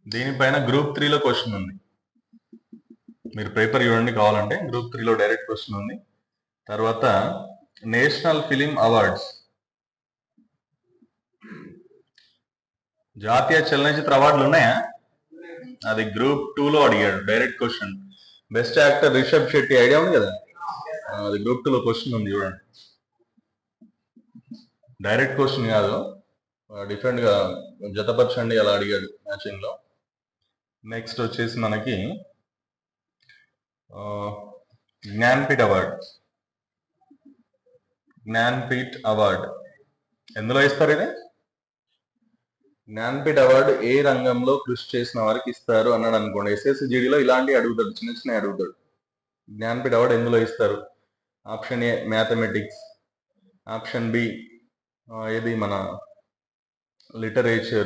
దీనిపైన group 3లో question ఉంది. మీరు పేపర్ చూడండి కావాలంటే. గ్రూప్ 3లో డైరెక్ట్ క్వశ్చన్ ఉంది. తర్వాత నేషనల్ ఫిలిం అవార్డ్స్, జాతీయ చలనచిత్ర అవార్డులు ఉన్నాయా? అది గ్రూప్ 2లో అడిగాడు direct question. Best actor Rishab Shetty idea ఉంది కదా, అది గ్రూప్ 2లో క్వశ్చన్ ఉంది చూడండి. డైరెక్ట్ క్వశ్చన్ కాదు, డిఫరెంట్ గా జతపరచండి అలా అడిగాడు మ్యాచింగ్ లో. నెక్స్ట్ వచ్చేసి మనకి జ్ఞాన్పీఠ్ అవార్డ్. జ్ఞాన్పీఠ్ అవార్డ్ ఎందులో ఇస్తారు ఇది? జ్ఞాన్పీఠ్ అవార్డు ఏ రంగంలో కృషి చేసిన వారికి ఇస్తారు అన్నాడు అనుకోండి. ఎస్ఎస్సిజిడిలో ఇలాంటివి అడుగుతాడు, చిన్న చిన్న అడుగుతాడు. జ్ఞాన్పీఠ్ అవార్డు ఎందులో ఇస్తారు? Option A mathematics, option B ఏది మన లిటరేచర్,